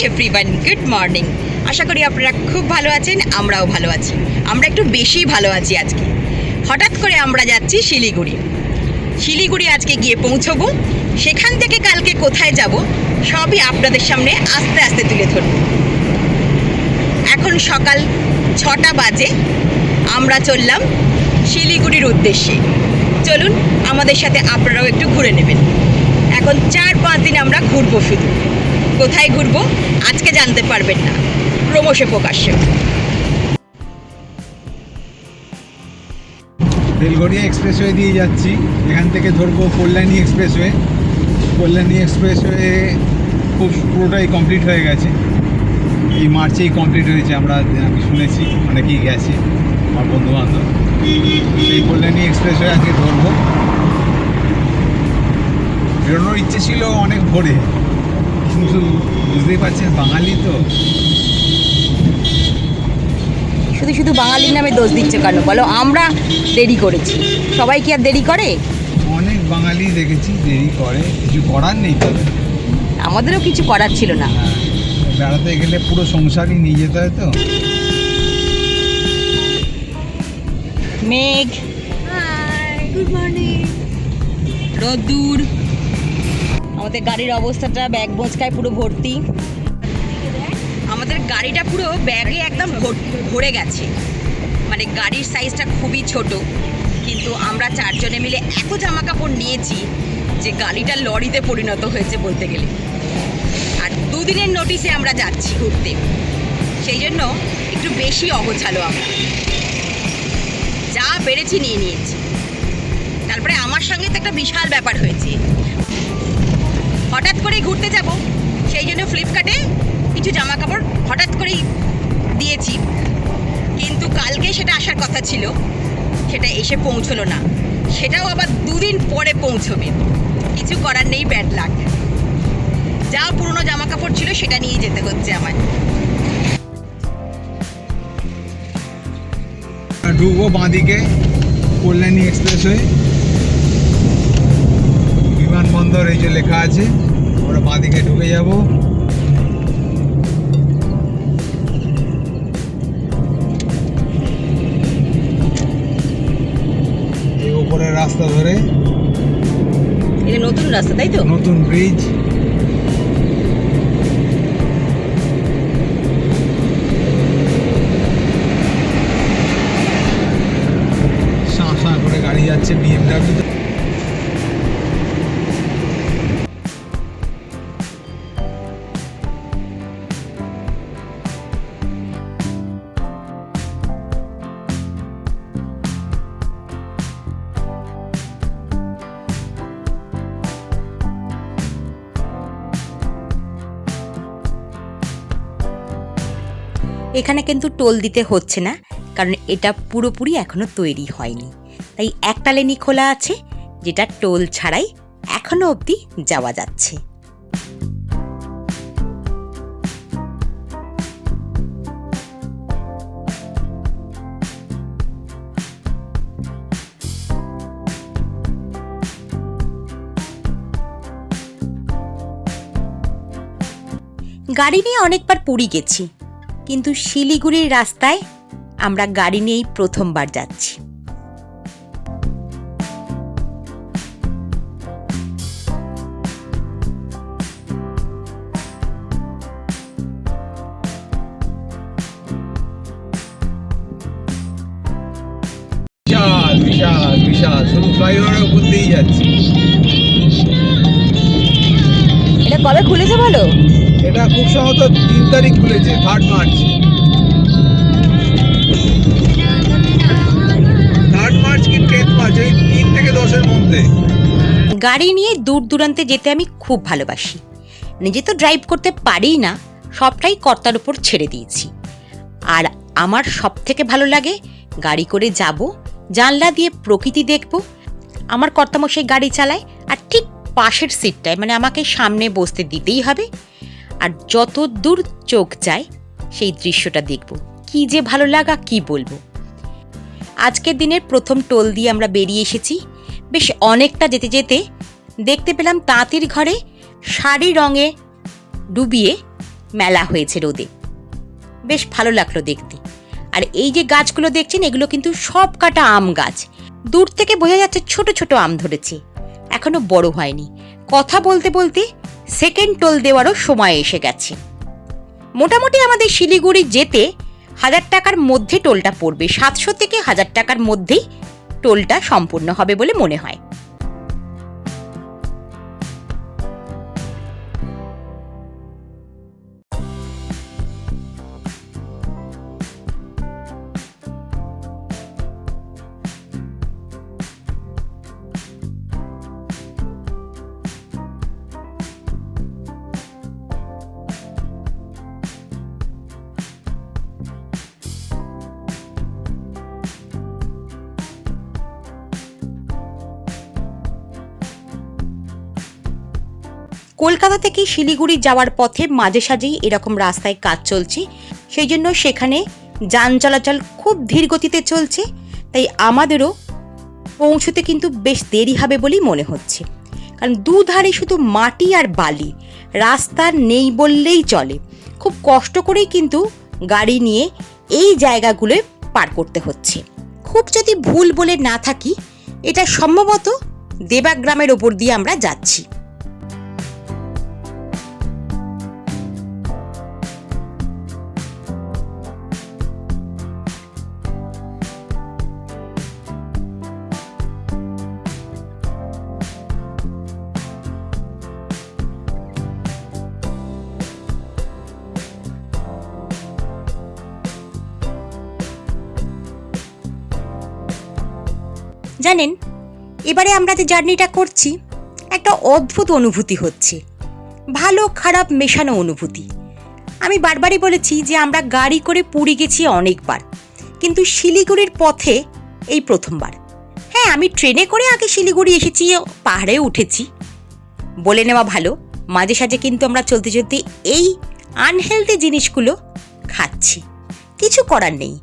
Everyone, good morning. আশা করি আপনারা খুব ভালো আছেন, আমরাও ভালো আছি। আমরা একটু বেশি ভালো আছি আজকে। হঠাৎ করে আমরা যাচ্ছি শিলিগুড়ি আজকে গিয়ে পৌঁছবো। সেখান থেকে কালকে কোথায় যাব সবই আপনাদের সামনে আস্তে আস্তে তুলে ধরব। এখন সকাল 6টা বাজে, আমরা চললাম শিলিগুড়ির উদ্দেশ্যে। চলুন আমাদের সাথে আপনারাও একটু ঘুরে নেবেন। এখন 4-5 দিন আমরা ঘুরবো, শুধু কোথায় ঘুরবো আজকে জানতে পারবেন না, ক্রমশে প্রকাশ্য। বেলগড়িয়া এক্সপ্রেসওয়ে দিয়ে যাচ্ছি। এখান থেকে ধরবো কল্যাণী এক্সপ্রেসওয়ে পুরোটাই কমপ্লিট হয়ে গেছে, এই মার্চেই কমপ্লিট হয়েছে। আমি শুনেছি অনেকেই গেছে, আমার বন্ধুবান্ধব। সেই কল্যাণী এক্সপ্রেসওয়ে আজকে ধরবো। বেরোনোর ইচ্ছে ছিল অনেক ভোরে, কিন্তু বুঝতেই পারছেন বাঙালি তো। শুধু শুধু বাঙালির নামে দোষ দিচ্ছে কেন বলো? আমরা দেরি করেছি, সবাই কি আর দেরি করে? অনেক বাঙালি দেখেছি দেরি করে, কিছু করার নেই তো। আমাদেরও কিছু করার ছিল না। বেড়াতে গেলে পুরো সংসারই নিয়ে যেতে হয় তো। মেঘ, গুড মর্নিং, রোদ্দুর। আমাদের গাড়ির অবস্থাটা ব্যাগ বোঁচকায় পুরো ভর্তি। আমাদের গাড়িটা পুরো ব্যাগে একদম ভরে গেছে, মানে গাড়ির সাইজটা খুবই ছোট, কিন্তু আমরা 4 জনে মিলে এত জামা কাপড় নিয়েছি যে গাড়িটা লরিতে পরিণত হয়েছে বলতে গেলে। আর 2 দিনের নোটিশে আমরা যাচ্ছি ঘুরতে, সেই জন্য একটু বেশি অগোছালো। আমরা যা পেরেছি নিয়ে নিয়েছি। তারপরে আমার সঙ্গে তো একটা বিশাল ব্যাপার হয়েছে, হঠাৎ করেই ঘুরতে যাব, সেই জন্য ফ্লিপকার্টে কিছু জামা কাপড় হঠাৎ করেই দিয়েছি, কিন্তু কালকে সেটা আসার কথা ছিল, সেটা এসে পৌঁছলো না। সেটাও আবার 2 দিন পরে পৌঁছবে। কিছু করার নেই, ব্যাড লাক। যা পুরনো জামা কাপড় ছিল সেটা নিয়ে যেতে হচ্ছে আমার। ঢুকবো বাঁদিকে কল্যাণী এক্সপ্রেসওয়ে, বিমানবন্দর এই যে লেখা আছে, আমরা বাঁদিকে ঢুকে যাব। এই উপরের রাস্তা ধরে, এটা নতুন রাস্তা, তাই তো? নতুন ব্রিজ। সাঁ সাঁ করে গাড়ি যাচ্ছে BMW। এখানে কিন্তু টোল দিতে হচ্ছে না, কারণ এটা পুরোপুরি এখনো তৈরি হয়নি। তাই একটা লেনই খোলা আছে, যেটা টোল ছাড়াই এখনো অবধি যাওয়া যাচ্ছে। গাড়ি নিয়ে অনেকবার পুরী গেছি, কিন্তু শিলিগুড়ির রাস্তায় আমরা গাড়ি নিয়েই প্রথমবার যাচ্ছি। বিশাল বিশাল বিশাল, শুধু ফ্লাইওভারের উপর দিয়েই যাচ্ছি। এটা কবে খুলেছে বলো? এটা খুব সম্ভবত 3 তারিখ খুলেছে, 3 মার্চ। 3 মার্চ কি 10 মার্চ, এই 3 থেকে 10-এর মধ্যে। গাড়ি নিয়ে দূর দূরান্তে যেতে আমি খুব ভালোবাসি। নিজে তো ড্রাইভ করতে পারিই না, সবটাই কর্তার উপর ছেড়ে দিয়েছি। আর আমার সব থেকে ভালো লাগে গাড়ি করে যাব, জানলা দিয়ে প্রকৃতি দেখব। আমার কর্তামশাই গাড়ি চালায়, আর ঠিক পাশের সিটটায়, মানে আমাকে সামনে বসতে দিতেই হবে। আর যত দূর চোখ যায় সেই দৃশ্যটা দেখব, কি যে ভালো লাগা কি বলবো। আজকের দিনের প্রথম টোল দিয়ে আমরা বেরিয়ে এসেছি। বেশ অনেকটা যেতে যেতে দেখতে পেলাম তাঁতির ঘরে শাড়ি রঙে ডুবিয়ে মেলা হয়েছে রোদে, বেশ ভালো লাগলো দেখতে। আর এই যে গাছগুলো দেখছেন, এগুলো কিন্তু সব কাটা আম গাছ। দূর থেকে বোঝা যাচ্ছে ছোট ছোট আম ধরেছে, এখনো বড় হয়নি। কথা বলতে বলতে সেকেন্ড টোল দেওয়ারও সময় এসে গেছে। মোটামুটি আমাদের শিলিগুড়ি যেতে 1000 টাকার মধ্যে টোলটা পড়বে। 700 থেকে 1000 টাকার মধ্যেই টোলটা সম্পূর্ণ হবে বলে মনে হয়। কলকাতা থেকে শিলিগুড়ি যাওয়ার পথে মাঝে সাঝেই এরকম রাস্তায় কাজ চলছে, সেই জন্য সেখানে যান চলাচল খুব ধীর গতিতে চলছে। তাই আমাদেরও পৌঁছতে কিন্তু বেশ দেরি হবে বলেই মনে হচ্ছে, কারণ দুধারে শুধু মাটি আর বালি, রাস্তা নেই বললেই চলে। খুব কষ্ট করেই কিন্তু গাড়ি নিয়ে এই জায়গাগুলোয় পার করতে হচ্ছে। খুব যদি ভুল বলে না থাকি, এটা সম্ভবত দেবাগ্রামের ওপর দিয়ে আমরা যাচ্ছি। জানেন, এবারে আমরা যে জার্নিটা করছি, একটা অদ্ভুত অনুভূতি হচ্ছে, ভালো খারাপ মেশানো অনুভূতি। আমি বারবারই বলেছি যে আমরা গাড়ি করে পুরী গেছি অনেকবার, কিন্তু শিলিগুড়ির পথে এই প্রথমবার। হ্যাঁ, আমি ট্রেনে করে আগে শিলিগুড়ি এসেছি, পাহাড়ে উঠেছি, বলে নেওয়া ভালো। মাঝে সাঝে কিন্তু আমরা চলতে চলতে এই আনহেলদি জিনিসগুলো খাচ্ছি, কিছু করার নেই।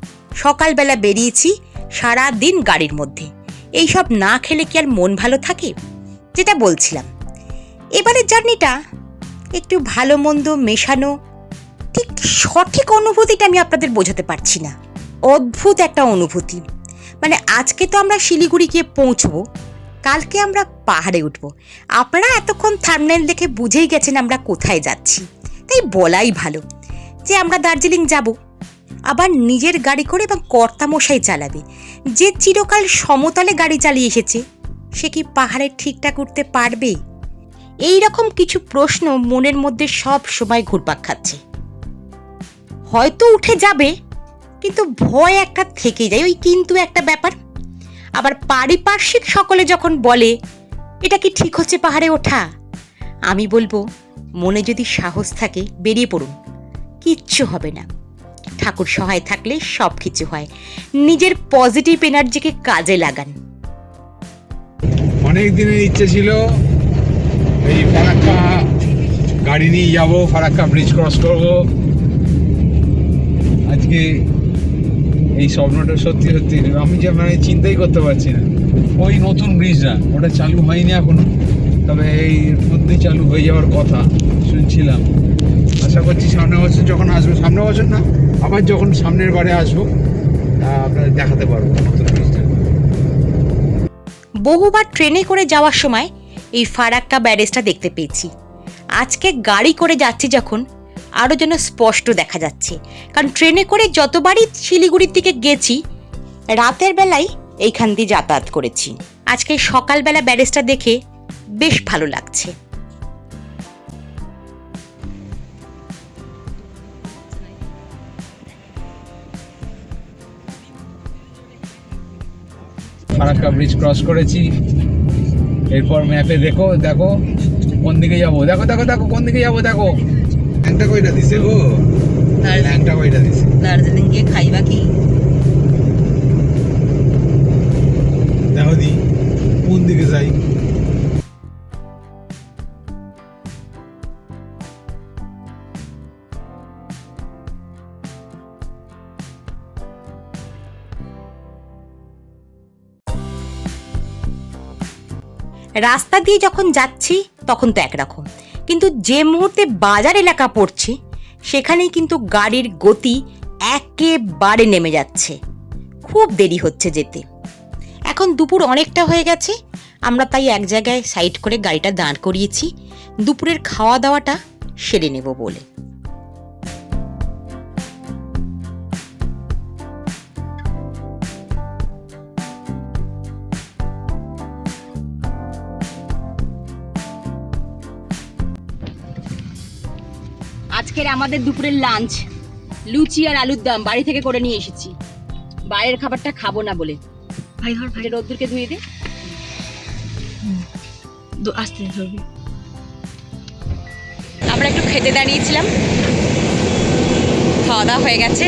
সকালবেলা বেরিয়েছি, সারা দিন গাড়ির মধ্যে, এইসব না খেলে কি আর মন ভালো থাকে? যেটা বলছিলাম, এবারের জার্নিটা একটু ভালো মন্দ মেশানো, ঠিক সঠিক অনুভূতিটা আমি আপনাদের বোঝাতে পারছি না। অদ্ভুত একটা অনুভূতি। মানে আজকে তো আমরা শিলিগুড়ি গিয়ে পৌঁছবো, কালকে আমরা পাহাড়ে উঠবো। আপনারা এতক্ষণ থাম্বনেল দেখে বুঝেই গেছেন আমরা কোথায় যাচ্ছি, তাই বলাই ভালো যে আমরা দার্জিলিং যাব, আবার নিজের গাড়ি করে, এবং কর্তামশাই চালাবে। যে চিরকাল সমতলে গাড়ি চালিয়ে এসেছে, সে কি পাহাড়ে ঠিকঠাক উঠতে পারবে? এই রকম কিছু প্রশ্ন মনের মধ্যে সব সময় ঘুরপাক খাচ্ছে। হয়তো উঠে যাবে, কিন্তু ভয় একটা থেকে যায়, ওই কিন্তু একটা ব্যাপার। আবার পারিপার্শ্বিক সকলে যখন বলে এটা কি ঠিক হচ্ছে পাহাড়ে ওঠা, আমি বলবো মনে যদি সাহস থাকে বেরিয়ে পড়ুন, কিচ্ছু হবে না। ঠাকুর সহায় থাকলে সব কিছু হয়। নিজের পজিটিভ এনার্জিকে কাজে লাগান। অনেক দিনের ইচ্ছে ছিল এই ফারাক্কা গাড়ি নিয়ে যাবো, ফারাক্কা ব্রিজ ক্রস করব। আজকে এই স্বপ্নটা সত্যি সত্যি আমি যে মানে চিন্তাই করতে পারছি না। ওই নতুন ব্রিজটা, ওটা চালু হয়নি এখনো, তবে এই মধ্যে চালু হয়ে যাওয়ার কথা শুনছিলাম। আশা করছি সামনের বছর যখন আসবো, সামনের বছর না, আবার যখন সামনের বারে আসবো আপনাদের দেখাতে পারবো নতুন ব্রিজটা। বহুবার ট্রেনে করে যাওয়ার সময় এই ফারাক্কা ব্যারেজটা দেখতে পেয়েছি। আজকে গাড়ি করে যাচ্ছি যখন, আরও যেন স্পষ্ট দেখা যাচ্ছে। কারণ ট্রেনে করে যতবারই শিলিগুড়ির দিকে গেছি, রাতের বেলায় এইখান দিয়ে যাতায়াত করেছি। আজকে সকালবেলা ব্যারেজটা দেখে বেশ ভালো লাগছে। ফারাক্কা ব্রিজ ক্রস করেছি, এরপর ম্যাপে দেখো দেখো কোন দিকে যাবো, দেখো দেখো দেখো কোন দিকে যাবো, দেখো ল্যাংটা কইটা দিছে গো, ল্যাংটা কইটা দিছে। দার্জিলিং গিয়ে খাইবা কি? দেখো দি কোন দিকে যাই। রাস্তা দিয়ে যখন যাচ্ছি তখন তো একরকম, কিন্তু যে মুহূর্তে বাজার এলাকা পড়ছে সেখানেই কিন্তু গাড়ির গতি একেবারে নেমে যাচ্ছে, খুব দেরি হচ্ছে যেতে। এখন দুপুর অনেকটা হয়ে গেছে, আমরা তাই এক জায়গায় সাইড করে গাড়িটা দাঁড় করিয়েছি দুপুরের খাওয়া দাওয়াটা সেরে নেব বলে। আজকের আমাদের দুপুরের লাঞ্চ লুচি আর আলুর দম বাড়ি থেকে করে নিয়ে এসেছি। বাইরের খাবারটা খাবো না বলে। ভাই ধর ভাই, রোদ্দুরকে ধুয়ে দে, আস্তে ধরবি। আমরা একটু খেতে দাঁড়িয়েছিলাম, খাওয়া দাওয়া হয়ে গেছে।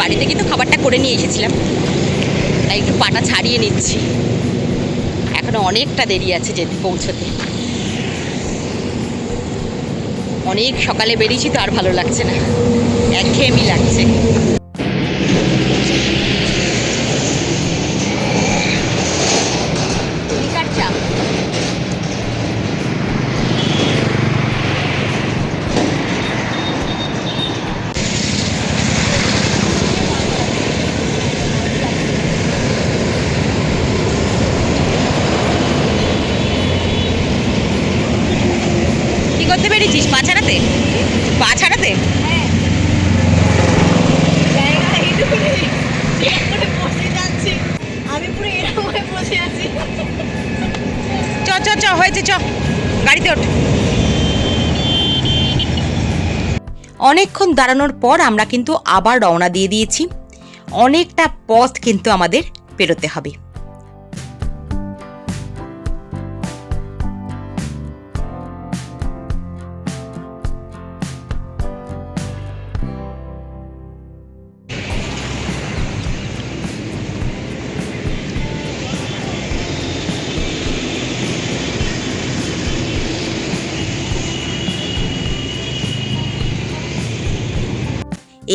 বাড়িতে কিন্তু খাবারটা করে নিয়ে এসেছিলাম, তাই একটু পাটা ছাড়িয়ে নিচ্ছি। এখনো অনেকটা দেরি আছে যেতে পৌঁছতে। অনেক সকালে বেরিয়েছি তো আর ভালো লাগছে না, একঘেয়েমি লাগছে। কি করতে পেরেছিস? পা ছাড়াতে, পা ছাড়াতে। চ চ চ হয়েছে, চ গাড়িতে ওঠ। অনেকক্ষণ দাঁড়ানোর পর আমরা কিন্তু আবার রওনা দিয়ে দিয়েছি। অনেকটা পথ কিন্তু আমাদের পেরোতে হবে।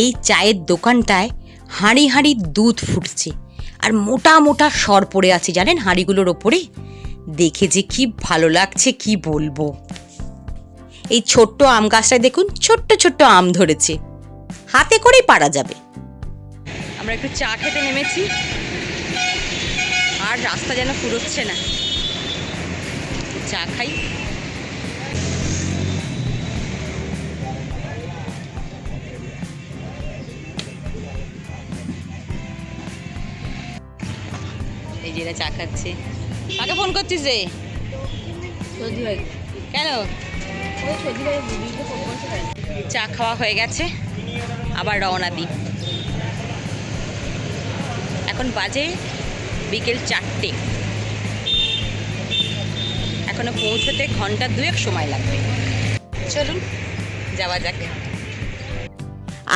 এই চায়ের দোকানটায় হাঁড়ি হাঁড়ি দুধ ফুটছে আর মোটা মোটা সর পড়ে আছে জানেন হাঁড়িগুলোর ওপরে। দেখে যে কি ভালো লাগছে কি বলবো। এই ছোট্ট আম গাছটায় দেখুন ছোট্ট ছোট্ট আম ধরেছে, হাতে করেই পারা যাবে। আমরা একটু চা খেতে নেমেছি, আর রাস্তা যেন ফুরোচ্ছে না। চা খাই। এই যে চা খাচ্ছে। কাকে ফোন করছিস রে? কেন? চা খাওয়া হয়ে গেছে, আবার রওনা দিই। এখন বাজে বিকেল 4টে, এখনো পৌঁছতে ঘন্টা 2 সময় লাগবে। চলুন যাওয়া যাক।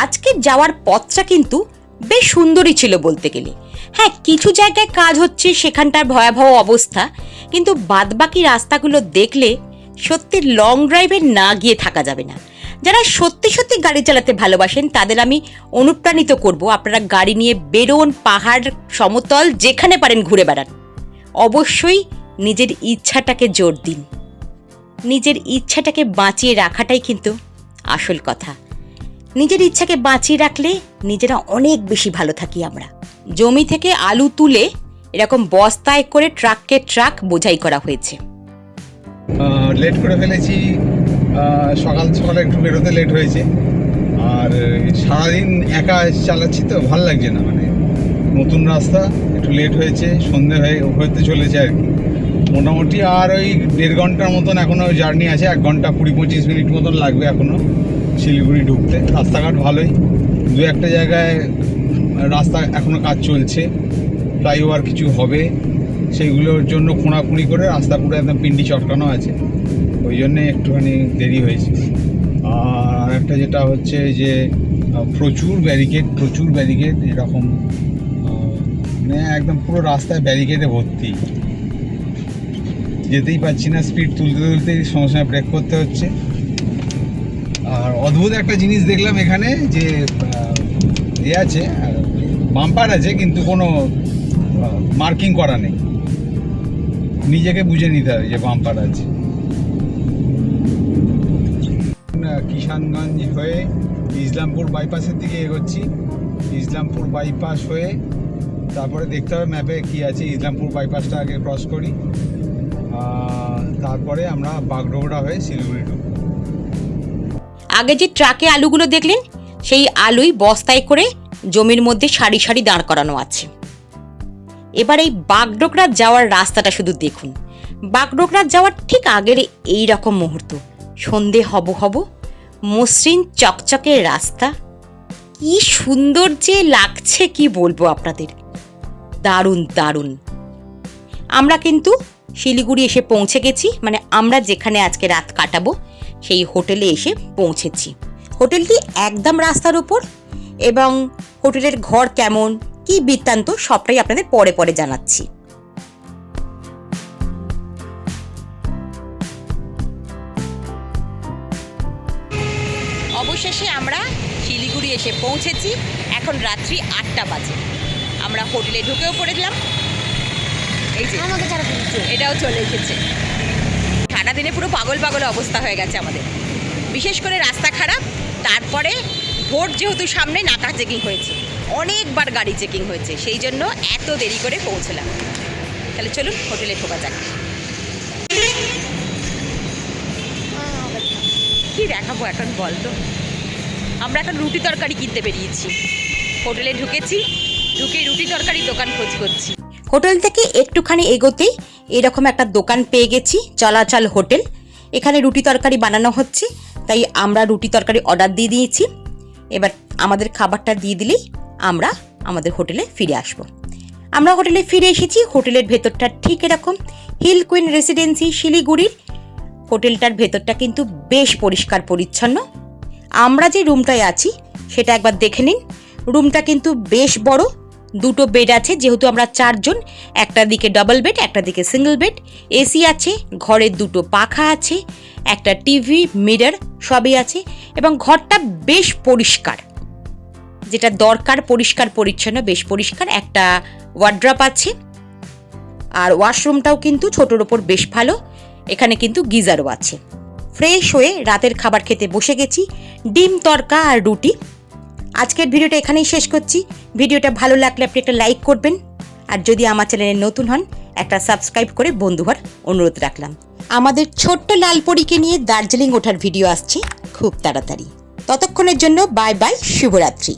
আজকে যাওয়ার পথটা কিন্তু বেশ সুন্দরই ছিল বলতে গেলে। হ্যাঁ, কিছু জায়গায় কাজ হচ্ছে, সেখানটার ভয়াবহ অবস্থা, কিন্তু বাদবাকি রাস্তাগুলো দেখলে সত্যি লং ড্রাইভে না গিয়ে থাকা যাবে না। যারা সত্যি সত্যি গাড়ি চালাতে ভালোবাসেন তাদের আমি অনুপ্রাণিত করব, আপনারা গাড়ি নিয়ে বেরোন, পাহাড় সমতল যেখানে পারেন ঘুরে বেড়ান। অবশ্যই নিজের ইচ্ছাটাকে জোর দিন। নিজের ইচ্ছাটাকে বাঁচিয়ে রাখাটাই কিন্তু আসল কথা। নিজের ইচ্ছাকে বাঁচিয়ে রাখলে নিজেরা অনেক বেশি ভালো থাকি আমরা। জমি থেকে আলু তুলে এরকম বস্তায় করে ট্রাককে ট্রাক বোঝাই করা হয়েছে। লেট করে ফেলেছি, সকাল সকালে একটু বেরোতে লেট হয়েছে। আর সারাদিন একা চালাচ্ছি তো ভালো লাগছে না, মানে নতুন রাস্তা, একটু লেট হয়েছে, সন্ধে হতে চলেছে আর কি মোটামুটি। আর ওই 1.5 ঘন্টার মতন এখনও জার্নি আছে, 1 ঘন্টা 20-25 মিনিট মতন লাগবে এখনও শিলিগুড়ি ঢুকতে। রাস্তাঘাট ভালোই, 2-1 জায়গায় রাস্তা এখনও কাজ চলছে, ফ্লাইওভার কিছু হবে, সেইগুলোর জন্য খোঁড়াখুঁড়ি করে রাস্তা পুরো একদম পিন্ডি চটকানো আছে, ওই জন্যে একটুখানি দেরি হয়েছে। আর একটা যেটা হচ্ছে যে প্রচুর ব্যারিকেড এরকম, মানে একদম পুরো রাস্তায় ব্যারিকেডে ভর্তি, যেতেই পারছি না। স্পিড তুলতেই সঙ্গে সঙ্গে ব্রেক করতে হচ্ছে। আর অদ্ভুত একটা জিনিস দেখলাম এখানে, যে আছে বাম্পার আছে কিন্তু কোনো মার্কিং করা নেই, নিজেকে বুঝে নিতে হবে যে বাম্পার আছে। কিষানগঞ্জ হয়ে ইসলামপুর বাইপাসের দিকে এগোচ্ছি। ইসলামপুর বাইপাস হয়ে তারপরে দেখতে হবে ম্যাপে কি আছে, ইসলামপুর বাইপাসটা আগে ক্রস করি, তারপরে আমরা বাগডোগরা হয়ে শিলিগুড়ি ঢুকবো। আগে যে ট্রাকে আলুগুলো দেখলেন, সেই আলুই বস্তায় করে জমির মধ্যে সারি সারি দাঁড় করানো আছে। এবার এই বাগডোগরা যাওয়ার রাস্তাটা শুধু দেখুন। বাগডোগরা যাওয়ার ঠিক আগের এই রকম মুহূর্ত, সন্ধে হব মসৃণ চকচকে রাস্তা, কি সুন্দর যে লাগছে কি বলবো আপনাদের, দারুণ দারুণ। আমরা কিন্তু শিলিগুড়ি এসে পৌঁছে গেছি, মানে আমরা যেখানে আজকে রাত কাটাবো সেই হোটেলে এসে পৌঁছেছি। হোটেলটি একদম রাস্তার উপর, এবং হোটেলের ঘর কেমন কি বৃত্তান্ত সবটাই আপনাদের পরে পরে জানাচ্ছি। অবশেষে আমরা শিলিগুড়ি এসে পৌঁছেছি। এখন রাত্রি 8টা বাজে। আমরা হোটেলে ঢুকেও পড়েছিলাম, এই যে এটাও চলে এসেছে। ঠান্ডা দিনে পুরো পাগল পাগল অবস্থা হয়ে গেছে আমাদের, বিশেষ করে রাস্তা খারাপ, তারপরে ভোট যেহেতু সামনে, নাকা চেকিং হয়েছে, অনেকবার গাড়ি চেকিং হয়েছে, সেই জন্য এত দেরি করে পৌঁছলাম। তাহলে চলুন হোটেলে ঢোকা যাক। কি দেখাবো এখন বল তো? আমরা এখন রুটি তরকারি কিনতে বেরিয়েছি। হোটেলে ঢুকেছি, ঢুকে রুটি তরকারির দোকান খোঁজ করছি। হোটেল থেকে একটুখানি এগোতেই এরকম একটা দোকান পেয়ে গেছি, চলাচল হোটেল। এখানে রুটি তরকারি বানানো হচ্ছে, তাই আমরা রুটি তরকারি অর্ডার দিয়ে দিয়েছি। এবার আমাদের খাবারটা দিয়ে দিলেই আমরা আমাদের হোটেলে ফিরে আসব। আমরা হোটেলে ফিরে এসেছি। হোটেলের ভেতরটা ঠিক এরকম, হিল কুইন রেসিডেন্সি শিলিগুড়ির। হোটেলটার ভেতরটা কিন্তু বেশ পরিষ্কার পরিচ্ছন্ন। আমরা যে রুমটায় আছি সেটা একবার দেখে নিন। রুমটা কিন্তু বেশ বড়, 2টো বেড আছে, যেহেতু আমরা 4 জন। একটা দিকে ডাবল বেড, একটা দিকে সিঙ্গেল বেড, এসি আছে, ঘরে 2টো পাখা আছে, একটা টিভি, মিরর সবই আছে, এবং ঘরটা বেশ পরিষ্কার, যেটা দরকার, পরিষ্কার পরিচ্ছন্ন, বেশ পরিষ্কার। একটা ওয়ার্ড্রপ আছে, আর ওয়াশরুমটাও কিন্তু ছোটোর ওপর বেশ ভালো। এখানে কিন্তু গিজারও আছে। ফ্রেশ হয়ে রাতের খাবার খেতে বসে গেছি, ডিম তড়কা আর রুটি। আজকের ভিডিওটা এখানেই শেষ করছি। ভিডিওটা ভালো লাগলে আপনি একটা লাইক করবেন, আর যদি আমার চ্যানেলে নতুন হন একটা সাবস্ক্রাইব করে বন্ধু হওয়ার অনুরোধ রাখলাম। আমাদের ছোট্ট লালপরীকে নিয়ে দার্জিলিং ওঠার ভিডিও আসছে খুব তাড়াতাড়ি। ততক্ষণের জন্য বাই বাই, শুভরাত্রি।